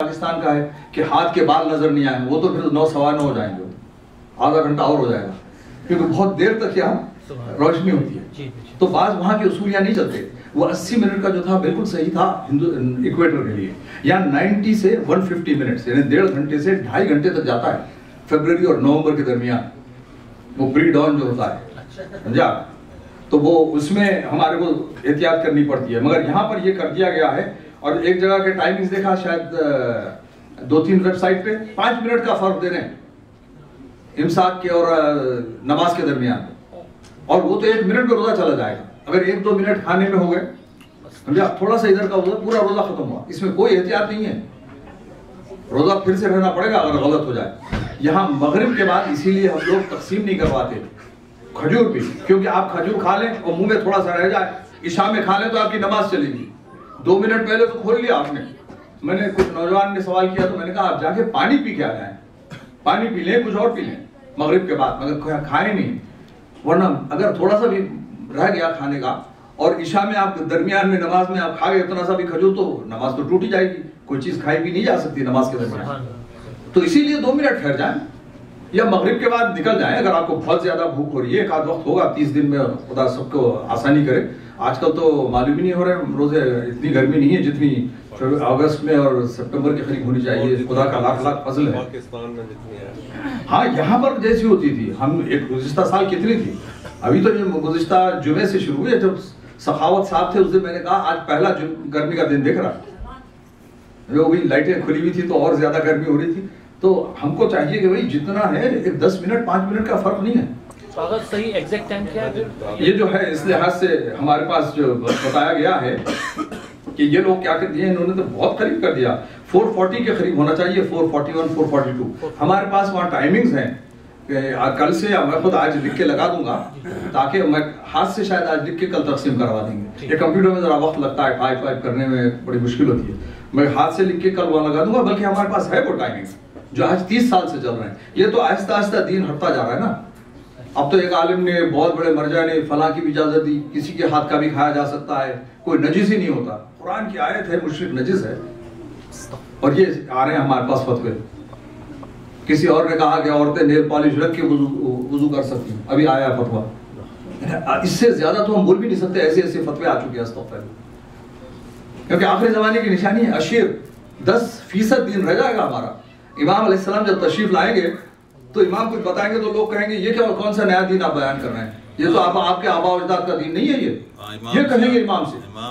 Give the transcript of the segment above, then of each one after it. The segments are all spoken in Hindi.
पाकिस्तान का है कि हाथ के बाल नजर नहीं आए, वो तो फिर 9 सवा 9 हो जाएंगे, आधा घंटा और हो जाएगा, क्योंकि बहुत देर तक यहाँ रोशनी होती है। तो बाज वहाँ के उसूल यहाँ नहीं चलते। वो 80 मिनट का जो था बिल्कुल सही था इक्वेटर के लिए। यहाँ 90 से 150 मिनट यानी 1.5 घंटे से 2.5 घंटे तक जाता है फरवरी और नवंबर के दरमियान, वो प्री डॉन जो होता है, समझा। तो वो उसमें हमारे को एहतियात करनी पड़ती है, मगर यहाँ पर ये कर दिया गया है। और एक जगह के टाइमिंग्स देखा, शायद 2-3 वेबसाइट पे 5 मिनट का फर्क दे रहे हैं इमसाक के और नमाज के दरमियान, और वो तो 1 मिनट में रोजा चला जाएगा। अगर 1-2 मिनट खाने में हो गए, समझा, थोड़ा सा इधर का होगा, पूरा रोजा खत्म हुआ। इसमें कोई एहतियात नहीं है, रोजा फिर से रहना पड़ेगा अगर गलत हो जाए। यहाँ मगरिब के बाद इसीलिए हम लोग तकसीम नहीं करवाते खजूर भी, क्योंकि आप खजूर खा लें और मुंह में थोड़ा सा रह जाए, इशा में खा लें तो आपकी नमाज चलेगी। 2 मिनट पहले तो खोल लिया आपने। मैंने कुछ नौजवान ने सवाल किया तो मैंने कहा आप जाके पानी पी के आ जाएं, पानी पी लें, कुछ और पी लें मगरिब के बाद, मगर खाए नहीं। वरना अगर थोड़ा सा भी रह गया खाने का और इशा में आप दरमियान में नमाज में आप खा गए इतना सा भी खजूर, तो नमाज तो टूट ही जाएगी। कोई चीज खाई भी नहीं जा सकती नमाज के दरमियान। तो इसीलिए 2 मिनट ठहर जाएं या मगरिब के बाद निकल जाएं। अगर आपको बहुत ज्यादा भूख हो रही है, एक आध वक्त होगा 30 दिन में, खुदा सबको आसानी करे। आजकल तो मालूम ही नहीं हो रहे रोजे, इतनी गर्मी नहीं है जितनी अगस्त में और सितंबर के करीब होनी चाहिए। खुदा का लाख लाख फजल है। पाकिस्तान में जितनी है, हाँ, यहाँ पर जैसी होती थी, हम एक गुज़िश्ता साल कितनी थी, अभी तो ये गुज़िश्ता जुमे से शुरू हुई है। जब सखावत साहब थे उस दिन मैंने कहा आज पहला गर्मी का दिन देख रहा, जो भी लाइटें खुली हुई थी तो और ज्यादा गर्मी हो रही थी। तो हमको चाहिए कि भाई जितना है, एक 10 मिनट 5 मिनट का फर्क नहीं है। तो अगर सही एग्जैक्ट टाइम क्या है? ये जो है इस लिहाज से हमारे पास जो बताया गया है कि ये लोग क्या कर दिए, इन्होंने तो बहुत करीब कर दिया। 440 के करीब होना चाहिए, 441 442। हमारे पास वहाँ टाइमिंग्स हैं, कल से मैं खुद आज लिख के लगा दूंगा, ताकि मैं हाथ से शायद आज लिख के कल तकसीम करवा देंगे। ये कंप्यूटर में जरा वक्त लगता है, टाइप करने में बड़ी मुश्किल होती है। मैं हाथ से लिख के कल वहाँ लगा दूंगा। बल्कि हमारे पास है वो टाइमिंग्स जो आज 30 साल से चल रहे हैं। ये तो आहिस्ता आहिस्ता दीन हटता जा रहा है ना। अब तो एक आलिम ने, बहुत बड़े मरजा ने फलां की भी इजाजत दी, किसी के हाथ का भी खाया जा सकता है, कोई नजिस ही नहीं होता। कुरान की आयत है, मुशरिक नजिस है, और ये आ रहे हैं हमारे पास फतवे। किसी और ने कहा कि औरतें नेल पॉलिश रख के वुजू कर सकती हैं, अभी आया फतवा। इससे ज्यादा तो हम बोल भी नहीं सकते, ऐसे ऐसे फतवे आ चुके हैं अस्तगफिर। क्योंकि आखिरी जमाने की निशानी है अशीर, 10% दिन रह जाएगा हमारा। इमाम अलैहिस्सलाम जब तशरीफ लाएंगे तो इमाम कुछ बताएंगे तो लोग कहेंगे ये क्या, कौन सा नया दीन आप बयान कर रहे हैं, ये तो आपके आबा अजदाद का दीन नहीं है। ये कहेंगे इमाम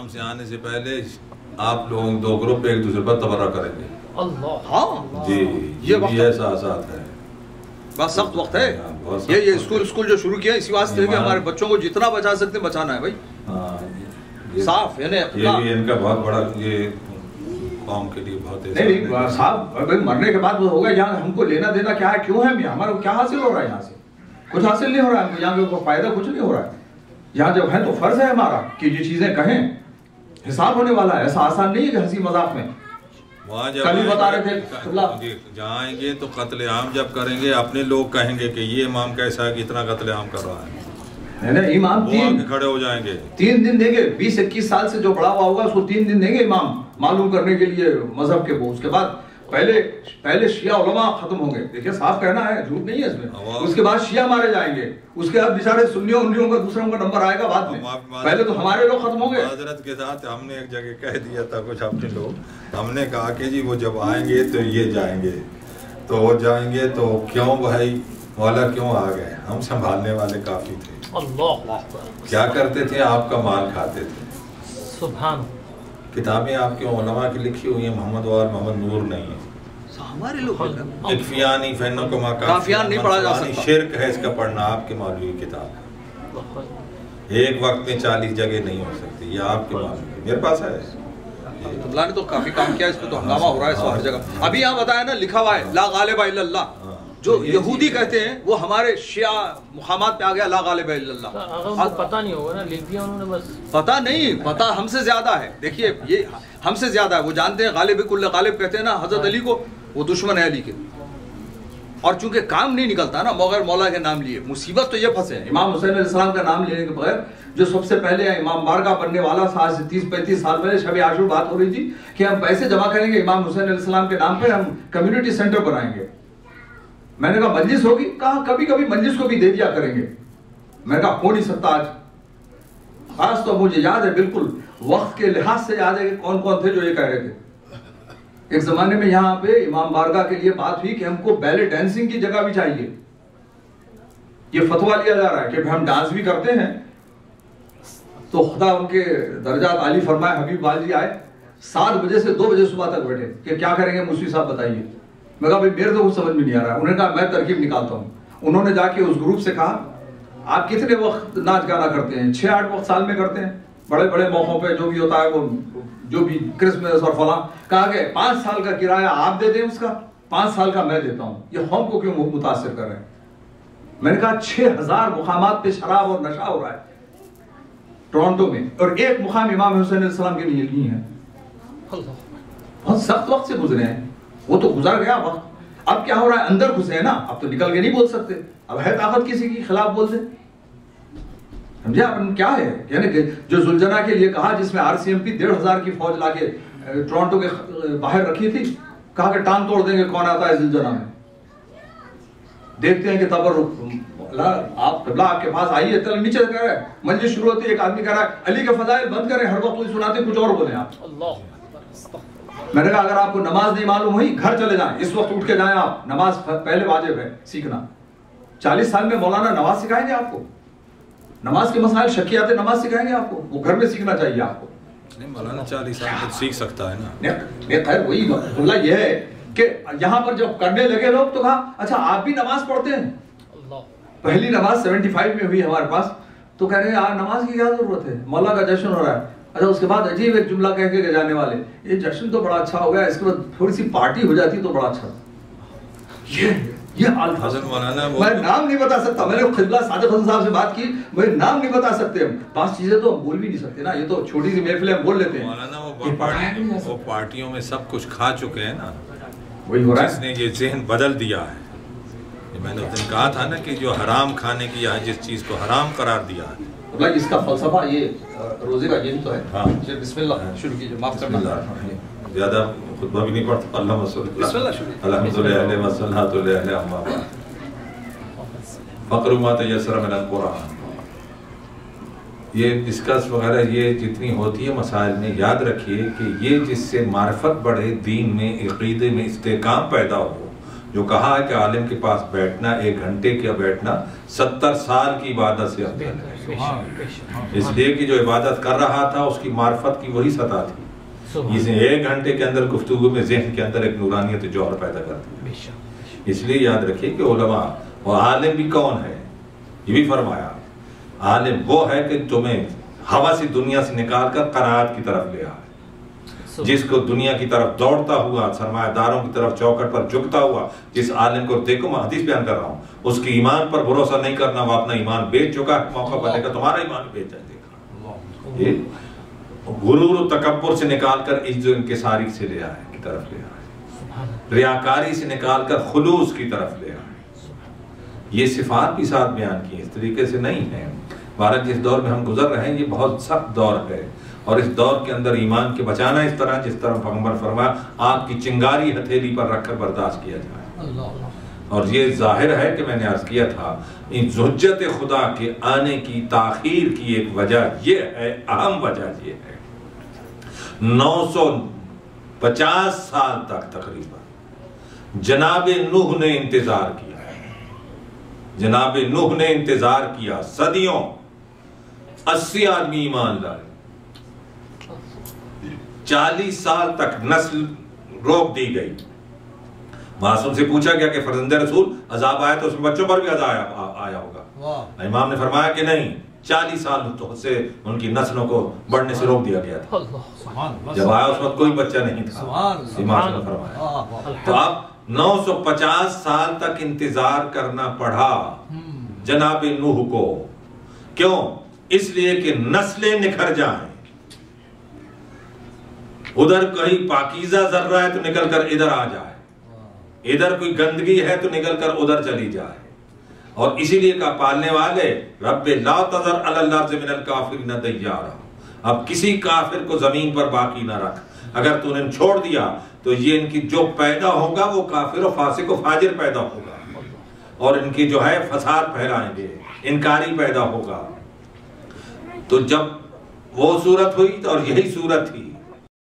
से आने से पहले आप लोग 2 ग्रुप एक दूसरे पर तबर्रा करेंगे। अल्लाह, हाँ जी, ये ऐसा आसाद है, बस सख्त वक्त है। ये स्कूल जो शुरू किया इसी वास्ते कि हमारे बच्चों को जितना बचा सकते हैं बचाना है भाई। साफ है ना, ये भी इनका बहुत बड़ा, ये कौम के लिए बहुत नहीं साहब, मरने के बाद वो होगा। यहाँ हमको लेना देना क्या है, क्यों है, हमारा क्या हासिल हो रहा है? यहाँ से कुछ हासिल नहीं हो रहा है, यहाँ पे फायदा कुछ नहीं हो रहा है। यहाँ जब है तो फर्ज है हमारा कि ये चीजें कहें, हिसाब होने वाला है। ऐसा आसान नहीं है कि हंसी मजाक में। कल ही बता रहे थे जहाँ आएंगे तो कत्ले आम जब करेंगे, अपने लोग कहेंगे कि ये इमाम कैसा है कि इतना कत्ले आम कर रहा है, इमाम 3 खड़े हो जाएंगे। 3 दिन देंगे, 20-21 साल से जो बड़ा हुआ होगा उसको 3 दिन देंगे इमाम मालूम करने के लिए मजहब के वो। उसके बाद पहले शिया उलमा खत्म होंगे। देखिए साफ कहना है, झूठ नहीं है इसमें। उसके बाद शिया मारे जाएंगे, उसके बाद बेचारे सुन्नियों उन्नियों का दूसरों का नंबर आएगा बाद में। पहले तो हमारे लोग खत्म होंगे। हजरत के साथ हमने एक जगह कह दिया था कुछ अपने लोग, हमने कहा कि जी वो जब आएंगे तो ये जाएंगे, तो वो जाएंगे तो क्यों भाई मौला क्यों आ गए, हम संभालने वाले काफी थे। अल्लाह क्या करते थे, आपका माल खाते थे। सुभान। किताबें आपके उलमा की लिखी हुई है, मोहम्मद और मोहम्मद नूर नहीं है। हमारे लोग इक्फियानी फैनो को काफियान नहीं पढ़ा जा सकता, शिर्क है इसका पढ़ना। आपके मौलवी की किताब एक वक्त में 40 जगह नहीं हो सकती, ये आपके मौलवी मेरे पास है। अल्लाह ने तो काफी काम किया, इस पे तो हंगामा हो रहा है हर जगह। अभी यहाँ बताया ना, लिखा हुआ है ला गालिबा इल्लल्लाह। जो यहूदी कहते हैं वो हमारे शिया मुकामात पे आ गया ला गालिबा इल्लल्लाह। पता नहीं होगा ना, लिख दिया उन्होंने बस। पता नहीं, पता हमसे ज्यादा है। देखिए ये हमसे ज्यादा है, वो जानते हैं गालिब कुल्ल गालिब कहते हैं ना हजरत अली को, वो दुश्मन है अली के। और चूंकि काम नहीं निकलता ना मगर मौला के नाम लिए, मुसीबत तो ये फंसे हैं। इमाम हुसैन अलैहिस्सलाम का नाम लेने के बगैर जो सबसे पहले इमाम बारगाह बनने वाला आज से 30-35 साल पहले शब आशूर बात हो रही थी कि हम पैसे जमा करेंगे इमाम हुसैन अलैहिस्सलाम के नाम पे, हम कम्युनिटी सेंटर बनाएंगे। मैंने कहा मजलिस होगी, कहा कभी कभी मजलिस को भी दे दिया करेंगे। मैंने कहा हो नहीं सकता आज। खास तो मुझे याद है, बिल्कुल वक्त के लिहाज से याद है कि कौन कौन थे जो ये कह रहे थे। एक जमाने में यहाँ पे इमाम बारगाह के लिए बात हुई कि हमको बैले डांसिंग की जगह भी चाहिए। ये फतवा लिया जा रहा है कि हम डांस भी करते हैं। तो खुदा उनके दर्जात आली फरमाए, हबीब वाली आए 7 बजे से 2 बजे सुबह तक बैठे कि क्या करेंगे मुफ्ती साहब बताइए। मैं कहा भाई मेरे तो कुछ समझ में नहीं आ रहा है। उन्होंने कहा मैं तरकीब निकालता हूँ। उन्होंने जाके उस ग्रुप से कहा आप कितने वक्त नाच गाना करते हैं? 6-8 वक्त साल में करते हैं, बड़े बड़े मौकों पे जो भी होता है, वो जो भी क्रिसमस और फला। कहा कि 5 साल का किराया आप दे दें, उसका 5 साल का मैं देता हूँ। ये कौम को क्यों मुतासिर कर रहे हैं? मैंने कहा 6000 मुकामात पे शराब और नशा हो रहा है टोरंटो में, और एक मुकाम इमाम हुसैन अलैहिस्सलाम के लिए नहीं है। बहुत सख्त वक्त से गुजरे हैं, वो तो गुजर गया वक्त। अब क्या हो रहा है, अंदर घुसे हैं ना, अब तो निकल के नहीं बोल सकते। अब है ताकत किसी के खिलाफ बोल दे, समझे आप क्या है? यानी कि जो जुलजना के लिए कहा, जिसमें आरसीएमपी 1500 की फौज लाके टोरंटो के बाहर रखी थी, कहा कि टांग तोड़ देंगे कौन आता है जुलजना में। देखते हैं कि तबर आप कबला आपके पास आइए, चल नीचे कह रहे हैं, मजलिस शुरू होती है, एक आदमी कह रहा है अली के फजाइल बंद करें, हर वक्त वही सुनाते, कुछ और बोले आप। मैंने कहा अगर आपको नमाज नहीं मालूम हुई घर चले जाएं, इस वक्त उठ के जाएं आप, नमाज पहले वाजिब है सीखना। 40 साल में मौलाना नमाज सिखाएंगे आपको, नमाज के मसाइल शकियात नमाज सिखाएंगे आपको, वो घर में सीखना चाहिए आपको। नहीं मौलाना 40 साल तक सीख सकता है ना। खैर वही मामला ये है कि यहाँ पर जब करने लगे लोग तो कहा अच्छा आप भी नमाज पढ़ते हैं। पहली नमाज 75 में हुई हमारे पास, तो कह रहे हैं यार नमाज की क्या जरूरत है, मौला का जश्न हो रहा है। अच्छा उसके बाद अजीब एक जुमला कह के जाने वाले, ये जश्न तो बड़ा अच्छा हो गया, इसके बाद थोड़ी सी पार्टी हो जाती तो बड़ा अच्छा। ये मौलाना मैं नाम नहीं बता सकता, मैंने खिजला सादिक हसन साहब से बात की, मैं नाम नहीं बता सकते हम, 5 चीजें तो हम बोल भी नहीं सकते ना, ये तो छोटी सी महफिल हम बोल लेते हैं। मौलाना वो पार्टियों में सब कुछ खा चुके हैं ना, वही हो रहा है। जिसने ये ज़हन बदल दिया है। मैंने उस दिन कहा था ना कि जो हराम खाने की है, जिस चीज को हराम करार दिया है, मतलब इसका फलसफा ये रोजे का यही तो है। हाँ बिस्मिल्लाह शुरू कीजिए, माफ करना ज्यादा खुतबा भी नहीं पढ़ता। अल्लाह ये डिस्कस वगैरह ये जितनी होती है मसाइल में, याद रखिए कि ये जिससे मार्फत बढ़े, दीन में अक़ीदे में इस्तेकाम पैदा हो। जो कहा है कि आलिम के पास बैठना 1 घंटे का बैठना 70 साल की इबादत से अफजल है। इसलिए कि जो इबादत कर रहा था उसकी मार्फत की वही सतह थी। इसने 1 घंटे के अंदर गुफ्तगू में ज़हन के अंदर एक नूरानियत जौहर पैदा कर दी। इसलिए याद रखिए कि उलमा और आलिम भी कौन है, ये भी फरमाया। आलिम वो है कि तुम्हें हवा से दुनिया से निकाल कर क़नाअत की तरफ ले आए, जिसको दुनिया की तरफ दौड़ता हुआ, सरमायादारों की तरफ चौकट पर झुकता हुआ, जिस आलिम को देखो मैं हदीस बयान कर रहा हूँ, उसके ईमान पर भरोसा नहीं करना, वो अपना ईमान बेच चुका है। मौका बनेगा तुम्हारा ईमान बेच जाएगा। ये गुरूर और तकब्बुर से निकालकर इज्जत इंकिसारी से ले आए की तरफ ले आए, रियाकारी से निकालकर खुलूस की तरफ ले आए। ये सिफात भी साथ बयान की, इस तरीके से नहीं है। भारत जिस दौर में हम गुजर रहे हैं ये बहुत सख्त दौर है, और इस दौर के अंदर ईमान के बचाना इस तरह जिस तरह पैगंबर फरमाया आपकी चिंगारी हथेली पर रखकर बर्दाश्त किया जाए। और ये जाहिर है कि मैंने अर्ज किया था, इन ज़ुज्जत खुदा के आने की ताखीर की एक वजह ये है, अहम वजह ये है, 950 साल तक तकरीबन जनाबे नूह ने इंतजार किया, जनाबे नूह ने इंतजार किया सदियों। 80 आदमी ईमान लाए, 40 साल तक नस्ल रोक दी गई। मासूम से पूछा गया कि फरजंदे रसूल अजाब आया तो उसमें बच्चों पर भी अजाब आया होगा। इमाम ने फरमाया कि नहीं, 40 साल तो से उनकी नस्लों को बढ़ने से रोक दिया गया था। जब आया उस वक्त कोई बच्चा नहीं था, इमाम ने फरमाया। तो अब 950 साल तक इंतजार करना पड़ा जनाबे नूह को। क्यों? इसलिए कि नस्लें निखर जाएं। उधर कहीं पाकीज़ा जर्रा है तो निकल कर इधर आ जाए, इधर कोई गंदगी है तो निकल कर उधर चली जाए। और इसीलिए कहा पालने वाले रब्बे ला तज़र अलल अर्ज़ि मिनल काफ़िरीन दय्यारा, अब किसी काफिर को जमीन पर बाकी ना रख। अगर तूने छोड़ दिया तो ये इनकी जो पैदा होगा वो काफिर और फासिक और फाजिर पैदा होगा, और इनकी जो है फसाद फैलाएंगे, इनकारी पैदा होगा। तो जब वो सूरत हुई तो और यही सूरत थी